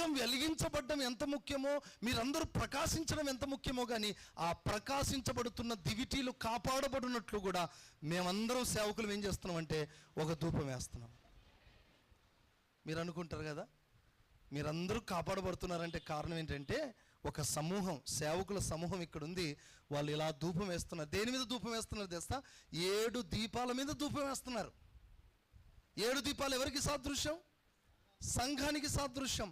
సంఘం వెలిగించబడడం ఎంత ముఖ్యమో, మీరందరూ ప్రకాశించడం ఎంత ముఖ్యమో, కానీ ఆ ప్రకాశించబడుతున్న దివిటీలు కాపాడబడినట్లు కూడా మేమందరం సేవకులు ఏం చేస్తున్నామంటే ఒక ధూపం వేస్తున్నాం. మీరు అనుకుంటారు కదా, మీరందరూ కాపాడబడుతున్నారంటే కారణం ఏంటంటే ఒక సమూహం, సేవకుల సమూహం ఇక్కడ ఉంది. వాళ్ళు ఇలా ధూపం వేస్తున్నారు. దేని మీద ధూపం వేస్తున్నారు తెలుసా? 7 దీపాల మీద ధూపం వేస్తున్నారు. 7 దీపాలు ఎవరికి సాదృశ్యం? సంఘానికి సాదృశ్యం.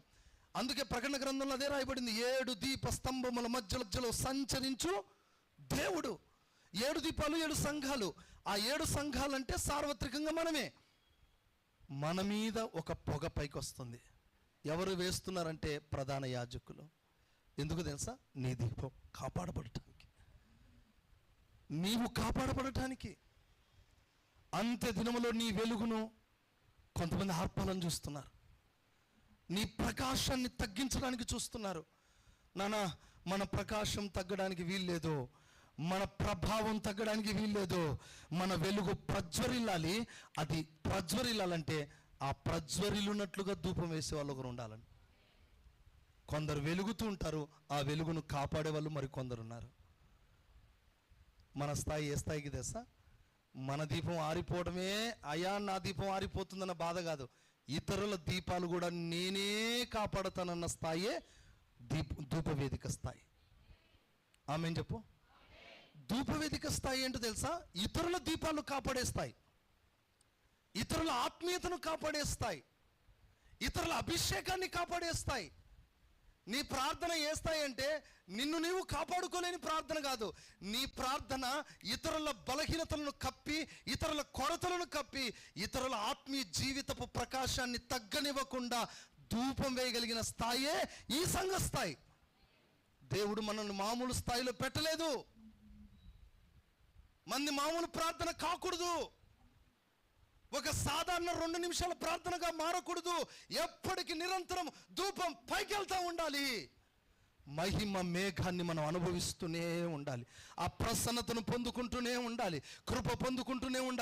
అందుకే ప్రకటన గ్రంథంలో అదే రాయబడింది, 7 దీప స్తంభముల మధ్యలో సంచరించు దేవుడు. 7 దీపాలు 7 సంఘాలు. ఆ 7 సంఘాలు అంటే సార్వత్రికంగా మనమే. మన మీద ఒక పొగ పైకి వస్తుంది. ఎవరు వేస్తున్నారంటే ప్రధాన యాజకులు. ఎందుకు తెలుసా? నీ దీపం కాపాడబడటానికి, నీవు కాపాడబడటానికి. అంత్య దినములో నీ వెలుగును కొంతమంది ఆర్పాలని చూస్తున్నారు, నీ ప్రకాశాన్ని తగ్గించడానికి చూస్తున్నారు. నానా, మన ప్రకాశం తగ్గడానికి వీల్లేదు, మన ప్రభావం తగ్గడానికి వీల్లేదు. మన వెలుగు ప్రజ్వరిల్లాలి. అది ప్రజ్వరిల్లాలంటే ఆ ప్రజ్వరిల్లున్నట్లుగా ధూపం వేసే వాళ్ళు ఒకరు ఉండాలని. కొందరు వెలుగుతూ ఉంటారు, ఆ వెలుగును కాపాడే వాళ్ళు మరి కొందరు ఉన్నారు. మన స్థాయి ఏ స్థాయికి తెలుసా? మన దీపం ఆరిపోవడమే, అయా నా దీపం ఆరిపోతుందన్న బాధ కాదు, ఇతరుల దీపాలు కూడా నేనే కాపాడుతానన్న స్థాయే ధూపవేదిక స్థాయి. ఆమేన్ చెప్పు. ధూపవేదిక స్థాయి ఏంటో తెలుసా? ఇతరుల దీపాలు కాపాడే స్థాయి, ఇతరుల ఆత్మీయతను కాపాడే స్థాయి, ఇతరుల అభిషేకాన్ని కాపాడే స్థాయి. నీ ప్రార్థన ఏ స్థాయి అంటే నిన్ను నీవు కాపాడుకోలేని ప్రార్థన కాదు. నీ ప్రార్థన ఇతరుల బలహీనతలను కప్పి, ఇతరుల కొరతలను కప్పి, ఇతరుల ఆత్మీయ జీవితపు ప్రకాశాన్ని తగ్గనివ్వకుండా ధూపం వేయగలిగిన స్థాయే ఈ సంఘ స్థాయి. దేవుడు మనల్ని మామూలు స్థాయిలో పెట్టలేదు. మంది మామూలు ప్రార్థన కాకూడదు, ఒక సాధారణ 2 నిమిషాల ప్రార్థనగా మారకూడదు. ఎప్పటికీ నిరంతరం ధూపం పైకి వెళ్తూ ఉండాలి. మహిమ మేఘాన్ని మనం అనుభవిస్తూనే ఉండాలి, ఆ ప్రసన్నతను పొందుకుంటూనే ఉండాలి, కృప పొందుకుంటూనే ఉండాలి.